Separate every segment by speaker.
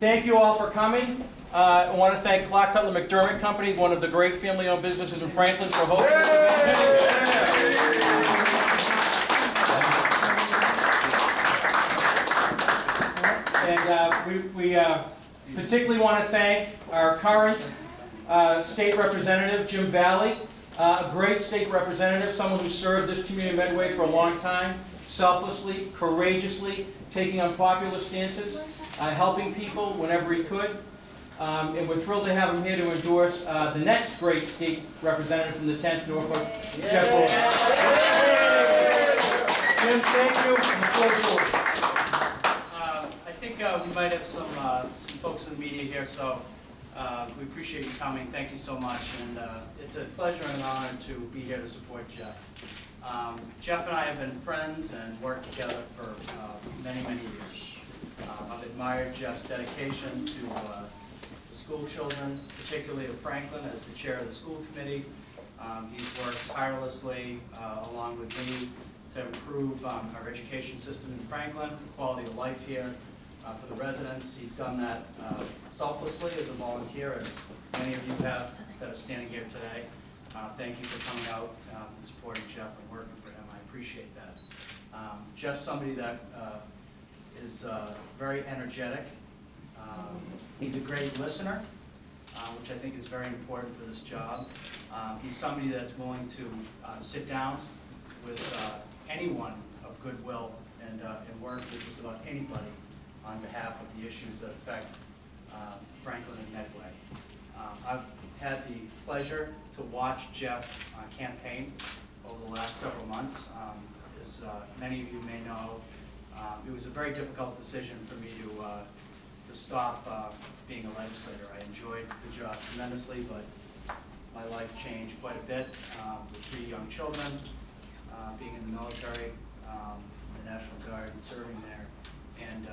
Speaker 1: Thank you all for coming. I want to thank Clark Cutler McDermott Company, one of the great family-owned businesses in Franklin, for hosting this event. And we particularly want to thank our current state representative, Jim Vallee, a great state representative, someone who served this community of Medway for a long time, selflessly, courageously, taking unpopular stances, helping people whenever he could. And we're thrilled to have him here to endorse the next great state representative from the 10th Norfolk, Jeff Vallee. Jim, thank you. The floor is yours.
Speaker 2: I think we might have some folks in the media here, so we appreciate you coming. Thank you so much, and it's a pleasure and an honor to be here to support Jeff. Jeff and I have been friends and worked together for many, many years. I've admired Jeff's dedication to the school children, particularly to Franklin as the chair of the school committee. He's worked tirelessly along with me to improve our education system in Franklin, the quality of life here for the residents. He's done that selflessly as a volunteer, as many of you have that are standing here today. Thank you for coming out and supporting Jeff and working for him. I appreciate that. Jeff's somebody that is very energetic. He's a great listener, which I think is very important for this job. He's somebody that's willing to sit down with anyone of goodwill and work with just about anybody on behalf of the issues that affect Franklin and Medway. I've had the pleasure to watch Jeff campaign over the last several months. As many of you may know, it was a very difficult decision for me to stop being a legislator. I enjoyed the job tremendously, but my life changed quite a bit with 3 young children, being in the military, the National Guard, and serving there. And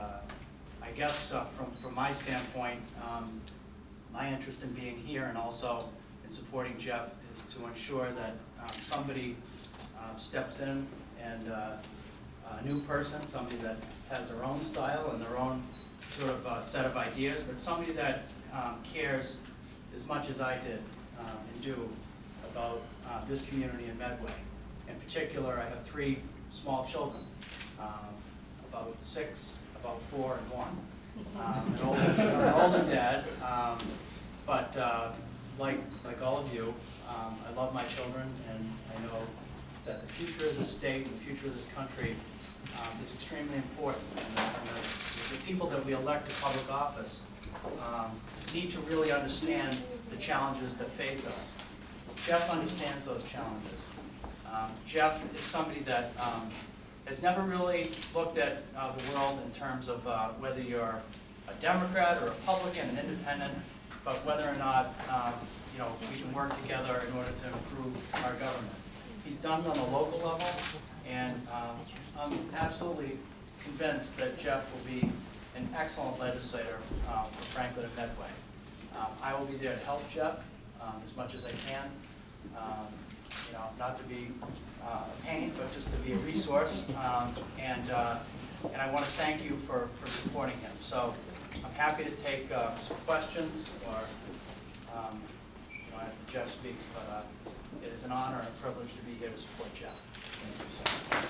Speaker 2: I guess from my standpoint, my interest in being here and also in supporting Jeff is to ensure that somebody steps in and a new person, somebody that has their own style and their own sort of set of ideas, but somebody that cares as much as I did and do about this community in Medway. In particular, I have 3 small children, about 6, about 4, and 1. An older dad, but like all of you, I love my children, and I know that the future of this state and the future of this country is extremely important. And the people that we elect to public office need to really understand the challenges that face us. Jeff understands those challenges. Jeff is somebody that has never really looked at the world in terms of whether you're a Democrat or a Republican, an independent, but whether or not we can work together in order to improve our government. He's done it on a local level, and I'm absolutely convinced that Jeff will be an excellent legislator for Franklin and Medway. I will be there to help Jeff as much as I can. Not to be a pain, but just to be a resource. And I want to thank you for supporting him. So I'm happy to take some questions or after Jeff speaks, but it is an honor and a privilege to be here to support Jeff. Thank you so
Speaker 3: much.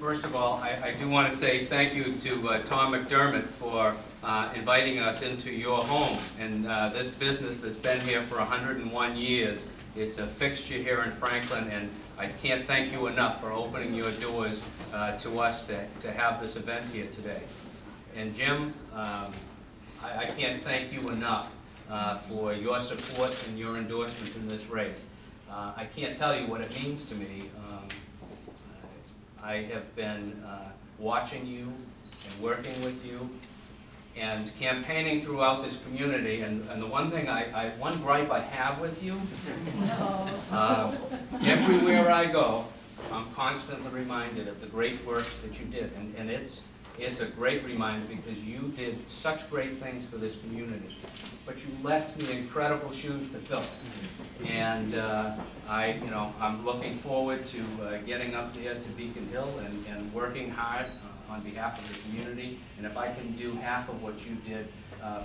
Speaker 3: First of all, I do want to say thank you to Tom McDermott for inviting us into your home and this business that's been here for 101 years. It's a fixture here in Franklin, and I can't thank you enough for opening your doors to us to have this event here today. And Jim, I can't thank you enough for your support and your endorsement in this race. I can't tell you what it means to me. I have been watching you and working with you and campaigning throughout this community, and the one thing one gripe I have with you, everywhere I go, I'm constantly reminded of the great work that you did, and it's It's a great reminder because you did such great things for this community, but you left me incredible shoes to fill. And I'm looking forward to getting up there to Beacon Hill and working hard on behalf of the community. And if I can do half of what you did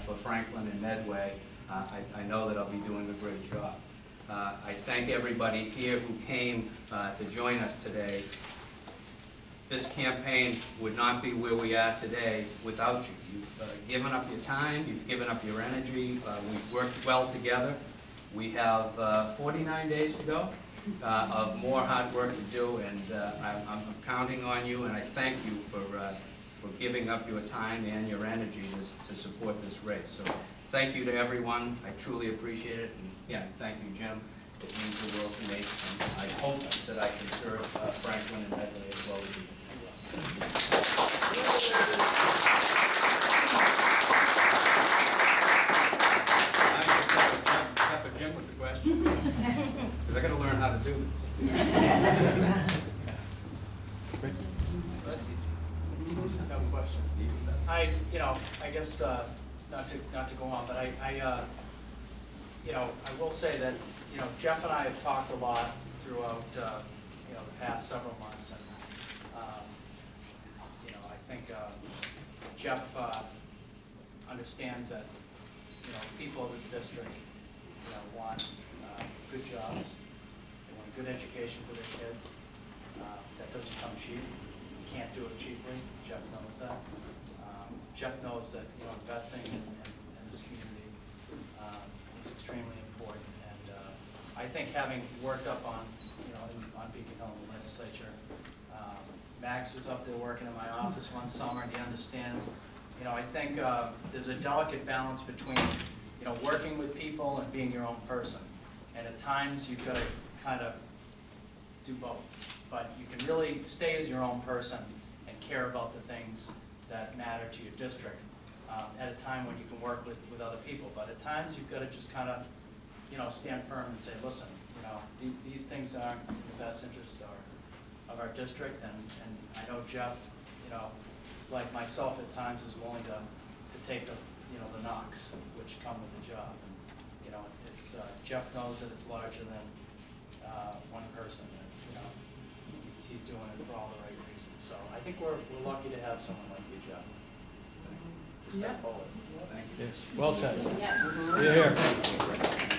Speaker 3: for Franklin and Medway, I know that I'll be doing a great job. I thank everybody here who came to join us today. This campaign would not be where we are today without you. You've given up your time, you've given up your energy, we've worked well together. We have 49 days to go of more hard work to do, and I'm counting on you, and I thank you for giving up your time and your energy to support this race. So thank you to everyone. I truly appreciate it. And again, thank you, Jim. It means the world to me, and I hope that I can serve Franklin and Medway as well as you. Jim with the questions, because I got to learn how to do this.
Speaker 2: So that's easy. No questions. I guess not to go on, but I will say that Jeff and I have talked a lot throughout the past several months, and I think Jeff understands that people of this district want good jobs, they want a good education for their kids. That doesn't come cheap. You can't do it cheaply. Jeff knows that. Jeff knows that investing in this community is extremely important. And I think having worked up on on Beacon Hill in the legislature, Max was up there working in my office one summer, and he understands. I think there's a delicate balance between working with people and being your own person. And at times you've got to kind of do both. But you can really stay as your own person and care about the things that matter to your district at a time when you can work with other people. But at times you've got to just kind of stand firm and say, listen, these things aren't in the best interest of our district. And I know Jeff, like myself at times, is willing to take the knocks which come with the job. And it's Jeff knows that it's larger than one person. And he's doing it for all the right reasons. So I think we're lucky to have someone like you, Jeff, to step forward. Thank you.
Speaker 1: Yes, well said.
Speaker 4: Yes.
Speaker 1: You're here.